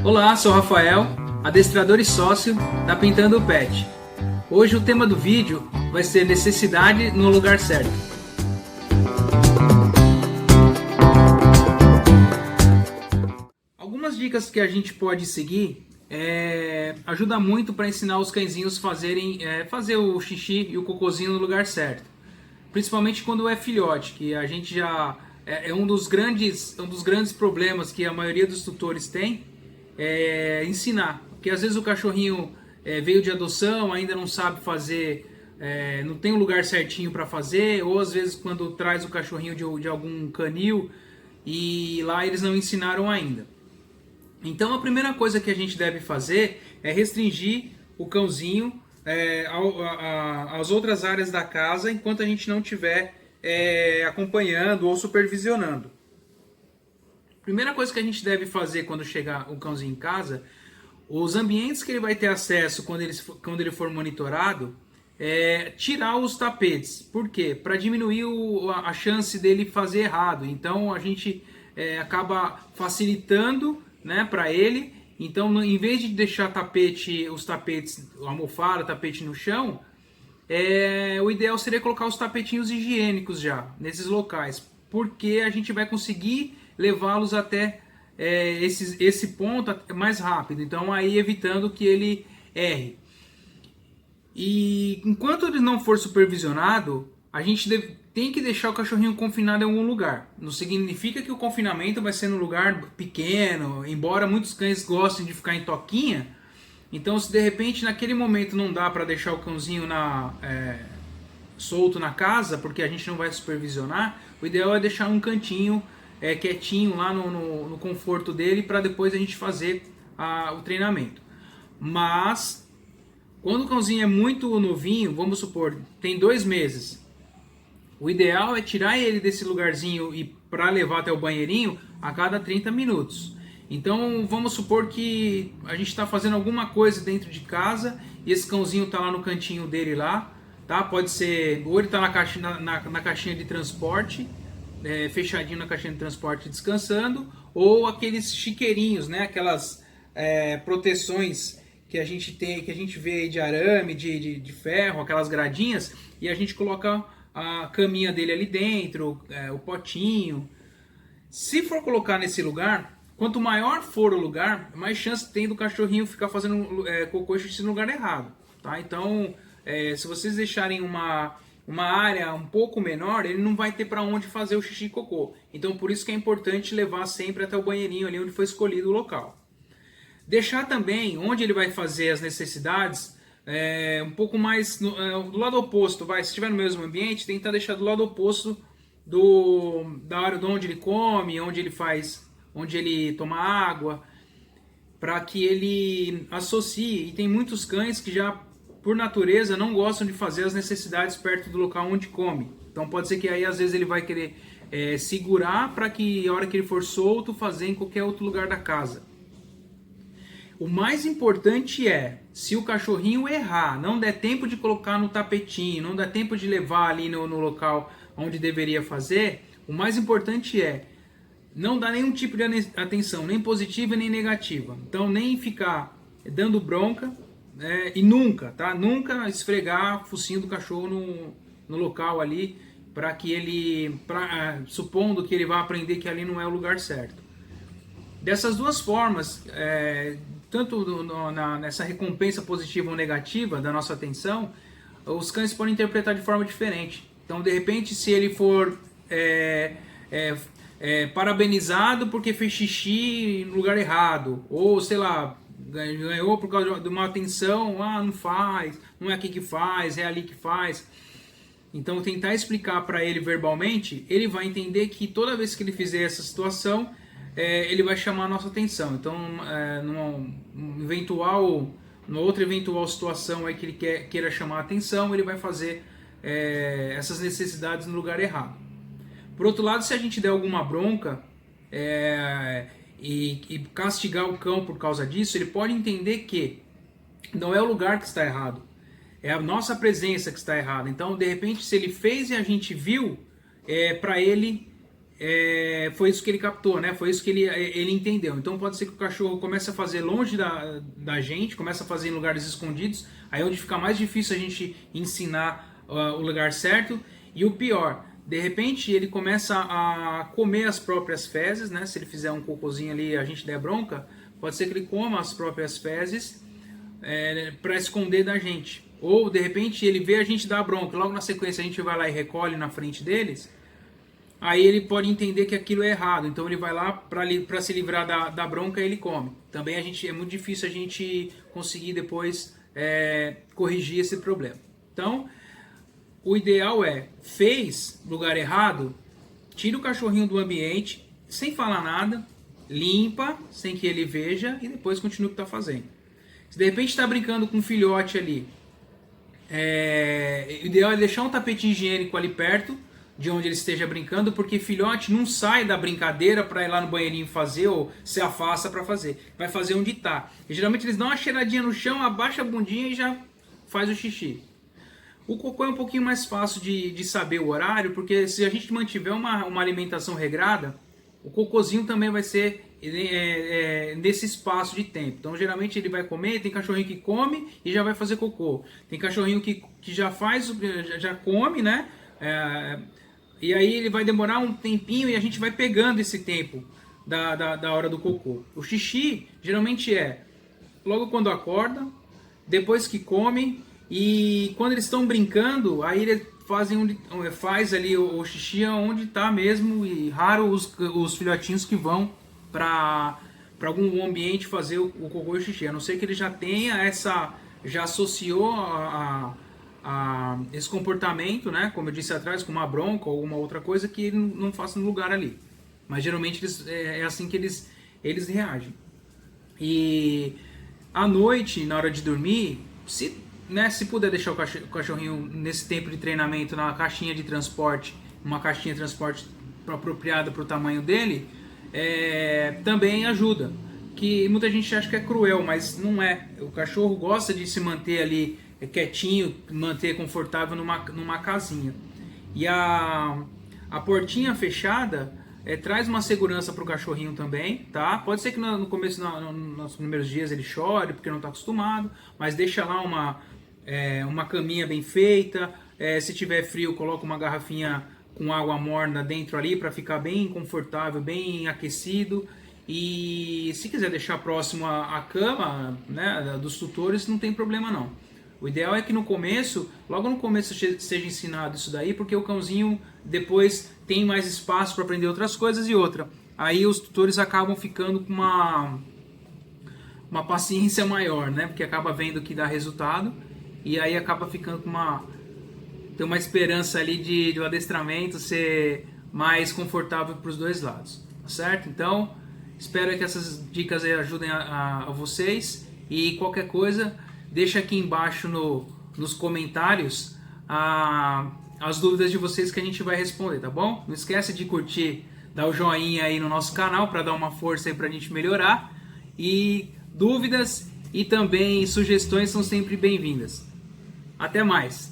Olá, sou Rafael, adestrador e sócio da Pintando o Pet. Hoje o tema do vídeo vai ser necessidade no lugar certo. Algumas dicas que a gente pode seguir ajuda muito para ensinar os cãezinhos fazer o xixi e o cocôzinho no lugar certo. Principalmente quando é filhote, que a gente já é um dos grandes problemas que a maioria dos tutores tem. Ensinar, porque às vezes o cachorrinho veio de adoção, ainda não sabe fazer, não tem um lugar certinho para fazer, ou às vezes quando traz o cachorrinho de algum canil e lá eles não ensinaram ainda. Então a primeira coisa que a gente deve fazer é restringir o cãozinho às outras áreas da casa enquanto a gente não estiver acompanhando ou supervisionando. Primeira coisa que a gente deve fazer quando chegar o cãozinho em casa, os ambientes que ele vai ter acesso quando ele for monitorado, tirar os tapetes. Por quê? Para diminuir a chance dele fazer errado. Então a gente acaba facilitando, né, para ele. Então, em vez de deixar os tapetes, a almofada, tapete no chão, o ideal seria colocar os tapetinhos higiênicos já nesses locais, porque a gente vai conseguir levá-los até esse ponto mais rápido, então aí evitando que ele erre. E enquanto ele não for supervisionado, a gente tem que deixar o cachorrinho confinado em algum lugar. Não significa que o confinamento vai ser num lugar pequeno, embora muitos cães gostem de ficar em toquinha. Então, se de repente naquele momento não dá para deixar o cãozinho solto na casa, porque a gente não vai supervisionar, o ideal é deixar um cantinho quietinho lá no conforto dele, para depois a gente fazer o treinamento. Mas quando o cãozinho é muito novinho, vamos supor, tem 2 meses, o ideal é tirar ele desse lugarzinho e para levar até o banheirinho a cada 30 minutos. Então vamos supor que a gente está fazendo alguma coisa dentro de casa e esse cãozinho está lá no cantinho dele lá, tá? Pode ser, ou ele está na caixinha de transporte, fechadinho na caixinha de transporte descansando, ou aqueles chiqueirinhos, né? Aquelas proteções que a gente tem, que a gente vê aí de arame, de ferro, aquelas gradinhas, e a gente coloca a caminha dele ali dentro, o potinho. Se for colocar nesse lugar, quanto maior for o lugar, mais chance tem do cachorrinho ficar fazendo cocô e xixi no lugar errado, tá? Então, se vocês deixarem uma área um pouco menor, ele não vai ter para onde fazer o xixi e cocô. Então, por isso que é importante levar sempre até o banheirinho ali onde foi escolhido o local. Deixar também onde ele vai fazer as necessidades um pouco mais do lado oposto. Se estiver no mesmo ambiente, tentar deixar do lado oposto da área de onde ele come, onde ele toma água, para que ele associe. E tem muitos cães que já, por natureza, não gostam de fazer as necessidades perto do local onde come. Então pode ser que aí às vezes ele vai querer segurar para que a hora que ele for solto, fazer em qualquer outro lugar da casa. O mais importante se o cachorrinho errar, não der tempo de colocar no tapetinho, não der tempo de levar ali no local onde deveria fazer, o mais importante não dar nenhum tipo de atenção, nem positiva nem negativa. Então nem ficar dando bronca, e nunca esfregar o focinho do cachorro no local ali, para que ele, supondo que ele vá aprender que ali não é o lugar certo. Dessas duas formas, tanto nessa recompensa positiva ou negativa da nossa atenção, os cães podem interpretar de forma diferente. Então, de repente, se ele for parabenizado porque fez xixi no lugar errado, ou sei lá, ganhou por causa de uma atenção, não faz, não é aqui que faz, é ali que faz. Então, tentar explicar para ele verbalmente, ele vai entender que toda vez que ele fizer essa situação, ele vai chamar a nossa atenção. Então, numa outra eventual situação que ele queira chamar a atenção, ele vai fazer essas necessidades no lugar errado. Por outro lado, se a gente der alguma bronca e castigar o cão por causa disso, ele pode entender que não é o lugar que está errado, é a nossa presença que está errada. Então, de repente, se ele fez e a gente viu, para ele foi isso que ele captou, né? Foi isso que ele entendeu. Então pode ser que o cachorro comece a fazer longe da gente, comece a fazer em lugares escondidos, aí é onde fica mais difícil a gente ensinar o lugar certo. E o pior, de repente ele começa a comer as próprias fezes, né? Se ele fizer um cocôzinho ali e a gente der bronca, pode ser que ele coma as próprias fezes para esconder da gente. Ou de repente ele vê a gente dar bronca, logo na sequência a gente vai lá e recolhe na frente deles. Aí ele pode entender que aquilo é errado, então ele vai lá para se livrar da bronca e ele come. Também é muito difícil a gente conseguir depois corrigir esse problema. Então, o ideal fez lugar errado, tira o cachorrinho do ambiente, sem falar nada, limpa, sem que ele veja e depois continua o que está fazendo. Se de repente está brincando com um filhote ali, o ideal é deixar um tapete higiênico ali perto, de onde ele esteja brincando, porque filhote não sai da brincadeira para ir lá no banheirinho fazer ou se afasta para fazer. Vai fazer onde está. E geralmente eles dão uma cheiradinha no chão, abaixa a bundinha e já faz o xixi. O cocô é um pouquinho mais fácil de saber o horário, porque se a gente mantiver uma alimentação regrada, o cocôzinho também vai ser nesse espaço de tempo. Então geralmente ele vai comer, tem cachorrinho que come e já vai fazer cocô. Tem cachorrinho que já come, né? E aí ele vai demorar um tempinho e a gente vai pegando esse tempo da hora do cocô. O xixi geralmente logo quando acorda, depois que come, e quando eles estão brincando, aí eles faz ali o xixi onde está mesmo, e raro os filhotinhos que vão para algum ambiente fazer o cocô e o xixi, a não ser que ele já tenha já associou esse comportamento, né, como eu disse atrás, com uma bronca ou alguma outra coisa que ele não faça no lugar ali. Mas geralmente é assim que eles reagem. E à noite, na hora de dormir, se puder deixar o cachorrinho nesse tempo de treinamento na caixinha de transporte, uma caixinha de transporte apropriada para o tamanho dele, também ajuda. Que muita gente acha que é cruel, mas não é. O cachorro gosta de se manter ali quietinho, manter confortável numa casinha. E a portinha fechada traz uma segurança para o cachorrinho também, tá? Pode ser que no começo, nos primeiros dias ele chore porque não está acostumado, mas deixa lá uma caminha bem feita. Se tiver frio, coloca uma garrafinha com água morna dentro ali para ficar bem confortável, bem aquecido. E se quiser deixar próximo à cama, né, dos tutores, não tem problema não. O ideal é que logo no começo seja ensinado isso daí, porque o cãozinho depois tem mais espaço para aprender outras coisas e outra. Aí os tutores acabam ficando com uma paciência maior, né? Porque acaba vendo que dá resultado e aí acaba ficando tem uma esperança ali de o adestramento ser mais confortável para os dois lados, tá certo? Então, espero que essas dicas aí ajudem a vocês, e qualquer coisa, deixa aqui embaixo nos comentários as dúvidas de vocês que a gente vai responder, tá bom? Não esquece de curtir, dar o joinha aí no nosso canal para dar uma força aí pra gente melhorar. E dúvidas e também sugestões são sempre bem-vindas. Até mais!